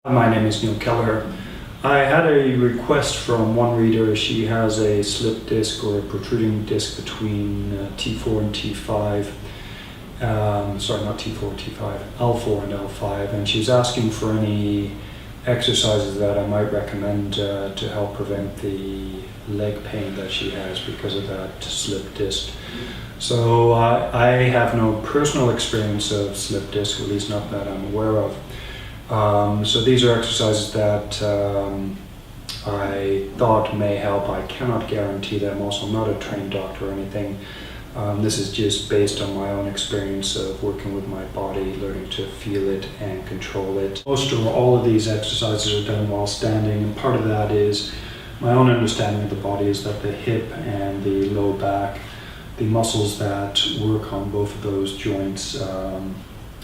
My name is Neil Kelleher. I had a request from one reader. She has a slip disc or a protruding disc between T4 and T5. Sorry, not T4, T5, L4 and L5. And she's asking for any exercises that I might recommend to help prevent the leg pain that she has because of that slip disc. So I have no personal experience of slip disc, at least not that I'm aware of. So these are exercises that I thought may help. I cannot guarantee that. I'm also not a trained doctor or anything. This is just based on my own experience of working with my body, learning to feel it and control it. Most or all of these exercises are done while standing, and part of that is my own understanding of the body is that the hip and the low back, the muscles that work on both of those joints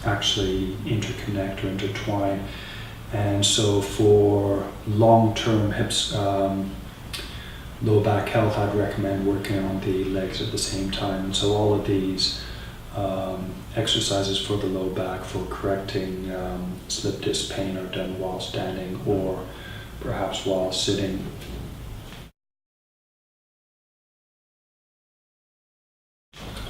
actually interconnect or intertwine, and so for long-term hips, low back health, I'd recommend working on the legs at the same time. And so all of these exercises for the low back for correcting slip disc pain are done while standing or perhaps while sitting.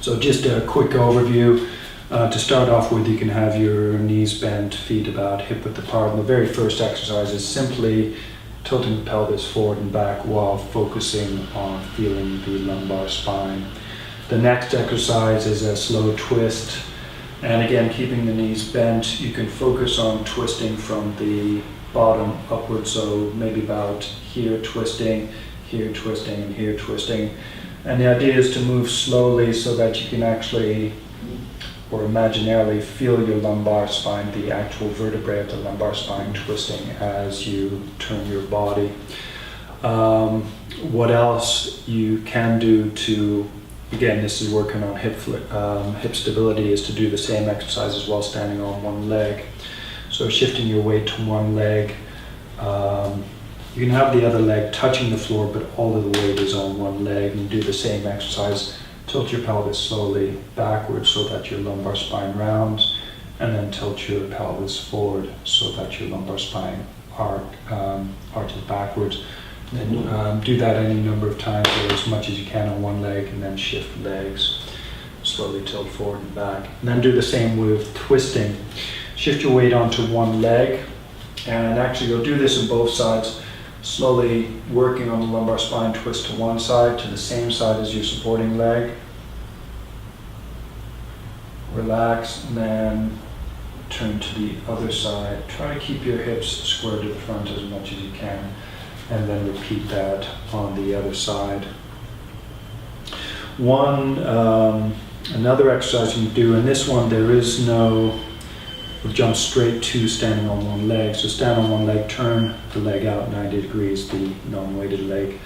So just a quick overview. To start off with, you can have your knees bent, feet about hip width apart. And the very first exercise is simply tilting the pelvis forward and back while focusing on feeling the lumbar spine. The next exercise is a slow twist. And again, keeping the knees bent, you can focus on twisting from the bottom upwards. So maybe about here twisting, and here twisting. And the idea is to move slowly so that you can actually or imaginarily feel your lumbar spine, the actual vertebrae of the lumbar spine twisting as you turn your body. What else you can do to, again, this is working on hip stability, is to do the same exercises while standing on one leg. So shifting your weight to one leg. You can have the other leg touching the floor, but all of the weight is on one leg, and do the same exercise. Tilt your pelvis slowly backwards so that your lumbar spine rounds, and then tilt your pelvis forward so that your lumbar spine arches backwards. And then do that any number of times or as much as you can on one leg, and then shift legs. Slowly tilt forward and back. And then do the same with twisting. Shift your weight onto one leg, and actually you'll do this on both sides. Slowly working on the lumbar spine, twist to one side, to the same side as your supporting leg. Relax, and then turn to the other side. Try to keep your hips square to the front as much as you can, and then repeat that on the other side. Another exercise you can do, and this one there is no we'll jump straight to standing on one leg. So stand on one leg, turn the leg out 90 degrees, the non-weighted leg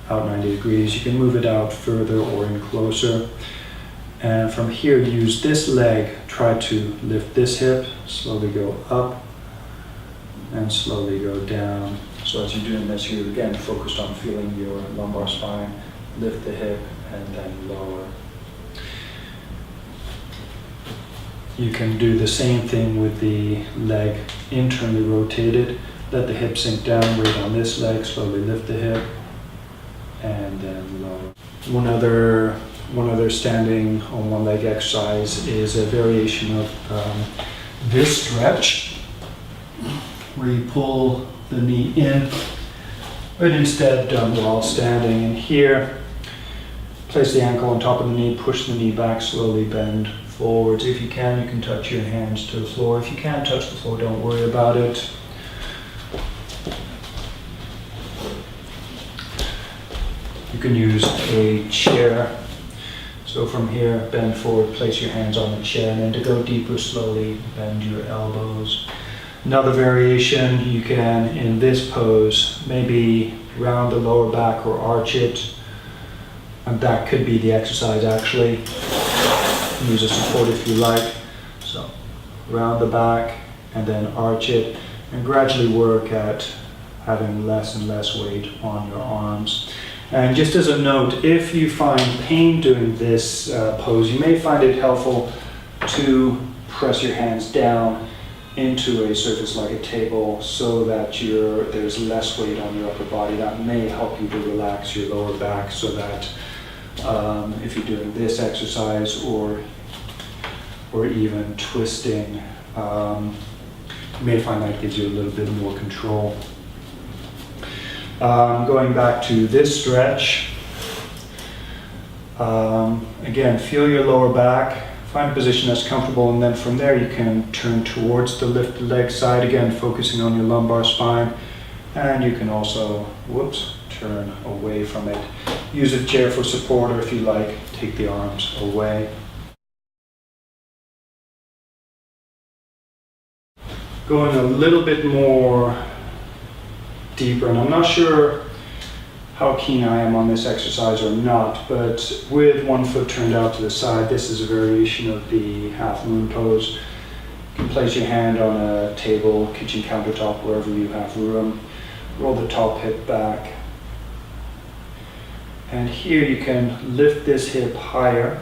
out 90 degrees. You can move it out further or in closer. And from here, use this leg, try to lift this hip, slowly go up and slowly go down. So as you're doing this, you're again focused on feeling your lumbar spine, lift the hip and then lower. You can do the same thing with the leg internally rotated. Let the hip sink down, weight on this leg, slowly lift the hip, and then lower. One other standing on one leg exercise is a variation of this stretch, where you pull the knee in, but instead done while standing. And here, place the ankle on top of the knee, push the knee back, slowly bend forwards. If you can touch your hands to the floor. If you can't touch the floor, don't worry about it. You can use a chair. So from here, bend forward, place your hands on the chair, and then to go deeper, slowly bend your elbows. Another variation, you can, in this pose, maybe round the lower back or arch it. And that could be the exercise actually. Use a support if you like. So round the back and then arch it, and gradually work at having less and less weight on your arms. And just as a note, if you find pain doing this pose, you may find it helpful to press your hands down into a surface like a table so that there's less weight on your upper body. That may help you to relax your lower back so that if you're doing this exercise or even twisting, you may find that gives you a little bit more control. Going back to this stretch, again, feel your lower back. Find a position that's comfortable, and then from there you can turn towards the lifted leg side, again focusing on your lumbar spine, and you can also, turn away from it. Use a chair for support, or if you like, take the arms away. Going a little bit more deeper, and I'm not sure how keen I am on this exercise or not, but with one foot turned out to the side, this is a variation of the half moon pose. You can place your hand on a table, kitchen countertop, wherever you have room. Roll the top hip back. And here you can lift this hip higher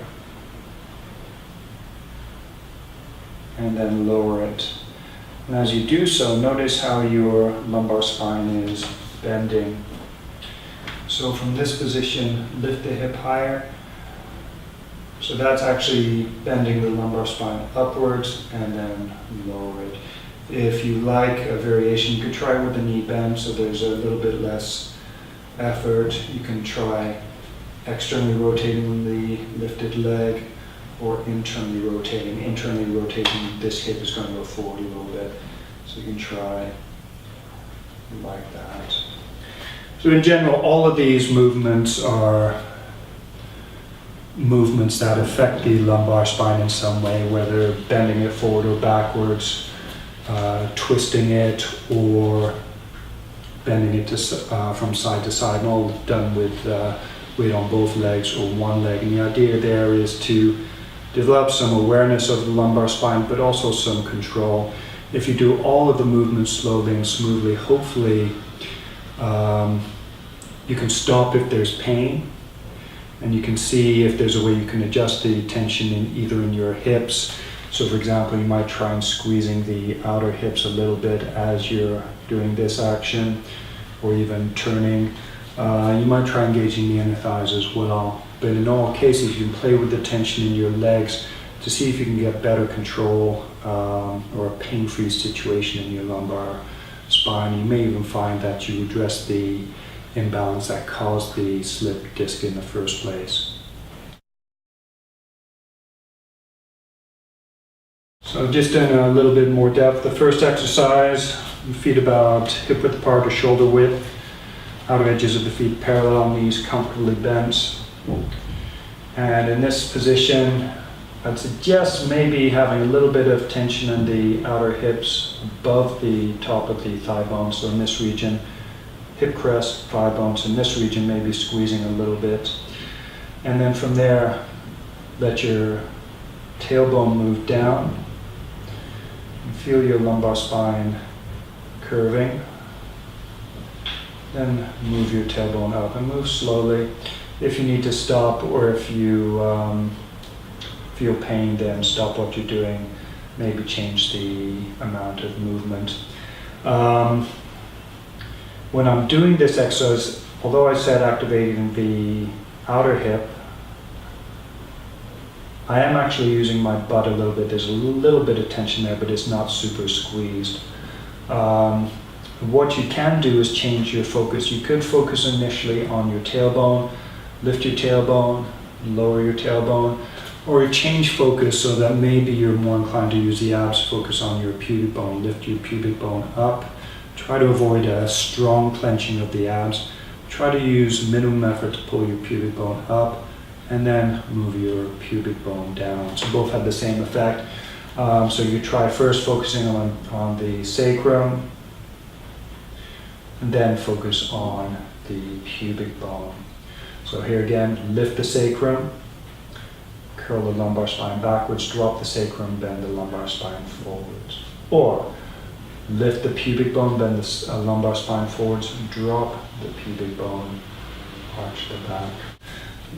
and then lower it. And as you do so, notice how your lumbar spine is bending. So from this position, lift the hip higher. So that's actually bending the lumbar spine upwards, and then lower it. If you like a variation, you could try with the knee bend, so there's a little bit less effort. You can try externally rotating the lifted leg or internally rotating. Internally rotating, this hip is going to go forward a little bit. So you can try like that. So in general, all of these movements are movements that affect the lumbar spine in some way, whether bending it forward or backwards, twisting it, or bending it from side to side, and all done with weight on both legs or one leg. And the idea there is to develop some awareness of the lumbar spine, but also some control. If you do all of the movements slowly and smoothly, hopefully you can stop if there's pain, and you can see if there's a way you can adjust the tension either in your hips. So for example, you might try and squeezing the outer hips a little bit as you're doing this action, or even turning. You might try engaging the inner thighs as well. But in all cases, you can play with the tension in your legs to see if you can get better control or a pain-free situation in your lumbar spine. You may even find that you address the imbalance that caused the slip disc in the first place. So just in a little bit more depth, the first exercise, feet about hip width apart or shoulder width, outer edges of the feet parallel, knees comfortably bent. And in this position, I'd suggest maybe having a little bit of tension in the outer hips above the top of the thigh bone. So in this region, hip crest, thigh bones in this region, maybe squeezing a little bit. And then from there, let your tailbone move down. And feel your lumbar spine curving. Then move your tailbone up and move slowly. If you need to stop, or if you feel pain, then stop what you're doing. Maybe change the amount of movement. When I'm doing this exercise, although I said activating the outer hip, I am actually using my butt a little bit. There's a little bit of tension there, but it's not super squeezed. What you can do is change your focus. You could focus initially on your tailbone, lift your tailbone, lower your tailbone, or change focus so that maybe you're more inclined to use the abs, focus on your pubic bone, lift your pubic bone up. Try to avoid a strong clenching of the abs. Try to use minimum effort to pull your pubic bone up, and then move your pubic bone down. So both have the same effect. So you try first focusing on the sacrum, and then focus on the pubic bone. So here again, lift the sacrum, curl the lumbar spine backwards, drop the sacrum, bend the lumbar spine forwards. Or lift the pubic bone, bend the lumbar spine forwards, drop the pubic bone, arch the back.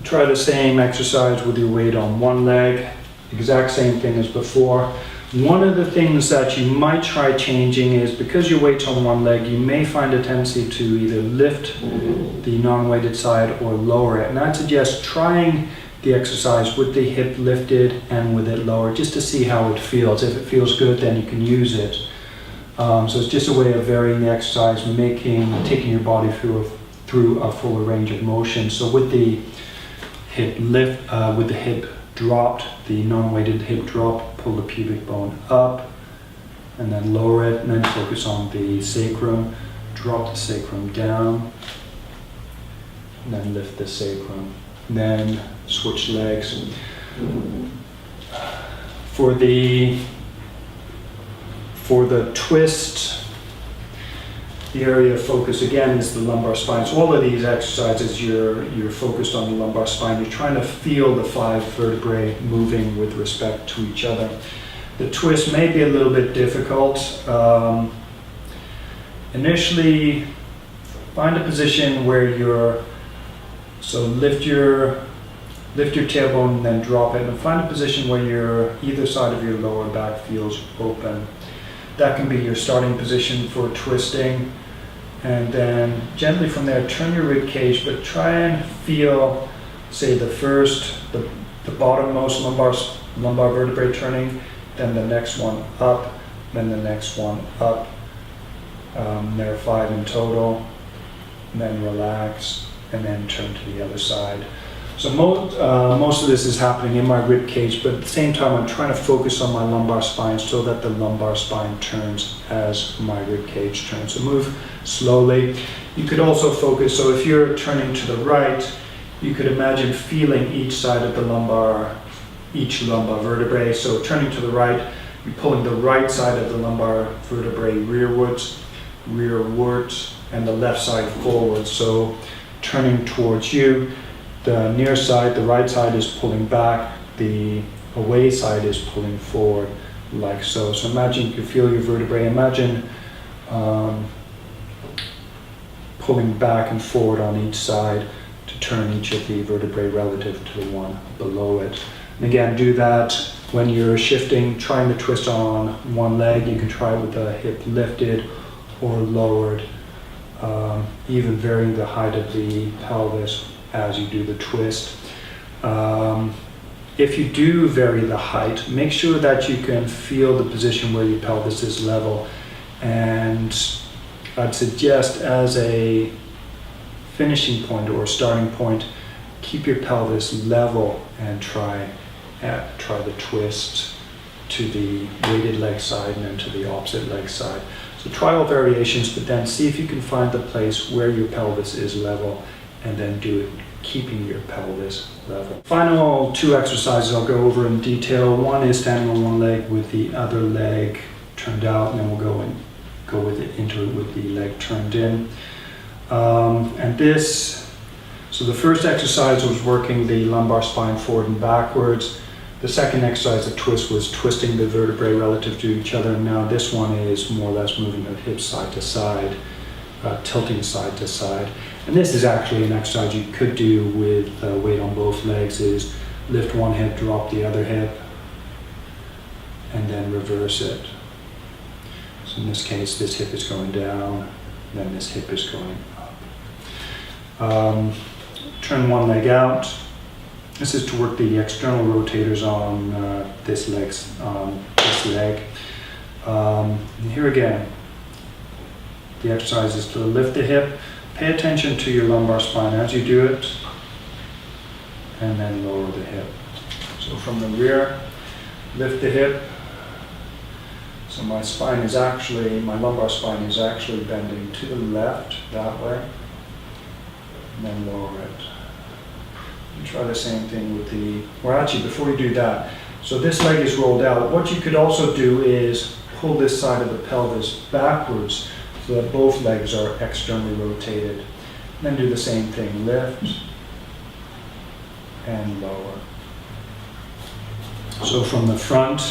Try the same exercise with your weight on one leg. Exact same thing as before. One of the things that you might try changing is, because your weight's on one leg, you may find a tendency to either lift the non-weighted side or lower it. And I'd suggest trying the exercise with the hip lifted and with it lowered, just to see how it feels. If it feels good, then you can use it. So it's just a way of varying the exercise, taking your body through a fuller range of motion. So with the hip with the hip dropped, the non-weighted hip drop, pull the pubic bone up and then lower it, and then focus on the sacrum, drop the sacrum down, and then lift the sacrum. And then switch legs. For the twist, the area of focus again is the lumbar spine. So all of these exercises, you're focused on the lumbar spine. You're trying to feel the 5 vertebrae moving with respect to each other. The twist may be a little bit difficult. Initially, find a position where lift your tailbone and then drop it, and find a position where either side of your lower back feels open. That can be your starting position for twisting, and then gently from there turn your rib cage, but try and feel, say, the bottommost lumbar vertebrae turning, then the next one up, then the next one up. There are 5 in total, and then relax, and then turn to the other side. So most of this is happening in my rib cage, but at the same time I'm trying to focus on my lumbar spine so that the lumbar spine turns as my rib cage turns. So move slowly. You could also focus, so if you're turning to the right, you could imagine feeling each side of each lumbar vertebrae. So turning to the right, you're pulling the right side of the lumbar vertebrae rearwards, and the left side forwards. So turning towards you, the near side, the right side is pulling back, the away side is pulling forward, like so. So imagine you can feel your vertebrae. Imagine pulling back and forward on each side to turn each of the vertebrae relative to the one below it. And again, do that when you're shifting, trying to twist on one leg. You can try it with the hip lifted or lowered, even varying the height of the pelvis as you do the twist. If you do vary the height, make sure that you can feel the position where your pelvis is level. And I'd suggest, as a finishing point or starting point, keep your pelvis level and try the twist to the weighted leg side and then to the opposite leg side. So try all variations, but then see if you can find the place where your pelvis is level, and then do it keeping your pelvis level. Final 2 exercises I'll go over in detail. One is standing on one leg with the other leg turned out, and then we'll go into it with the leg turned in. So the first exercise was working the lumbar spine forward and backwards. The second exercise, the twist, was twisting the vertebrae relative to each other. And now this one is more or less moving the hips side to side, tilting side to side. And this is actually an exercise you could do with weight on both legs, is lift one hip, drop the other hip, and then reverse it. So in this case, this hip is going down, then this hip is going up. Turn one leg out. This is to work the external rotators on this leg. And here again, the exercise is to lift the hip. Pay attention to your lumbar spine as you do it, and then lower the hip. So from the rear, lift the hip. So my lumbar spine is actually bending to the left, that way, and then lower it. And try the same thing with before you do that, so this leg is rolled out. What you could also do is pull this side of the pelvis backwards so that both legs are externally rotated. And then do the same thing, lift and lower. So from the front,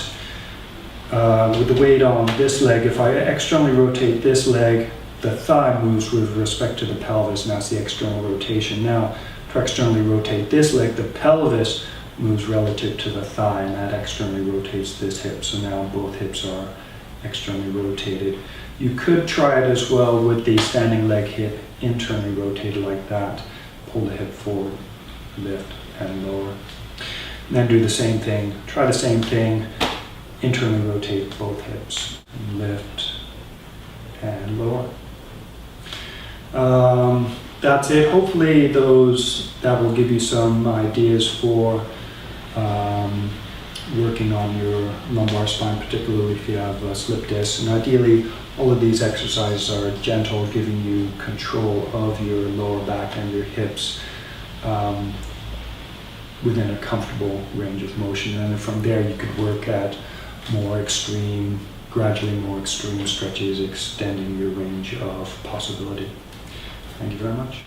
with the weight on this leg, if I externally rotate this leg, the thigh moves with respect to the pelvis, and that's the external rotation. Now, to externally rotate this leg, the pelvis moves relative to the thigh, and that externally rotates this hip. So now both hips are externally rotated. You could try it as well with the standing leg hip internally rotated like that. Pull the hip forward, lift and lower. And then do the same thing. Try the same thing. Internally rotate both hips. Lift and lower. That's it. Hopefully that will give you some ideas for working on your lumbar spine, particularly if you have slip discs. And ideally, all of these exercises are gentle, giving you control of your lower back and your hips within a comfortable range of motion. And then from there, you could work at gradually more extreme stretches, extending your range of possibility. Thank you very much.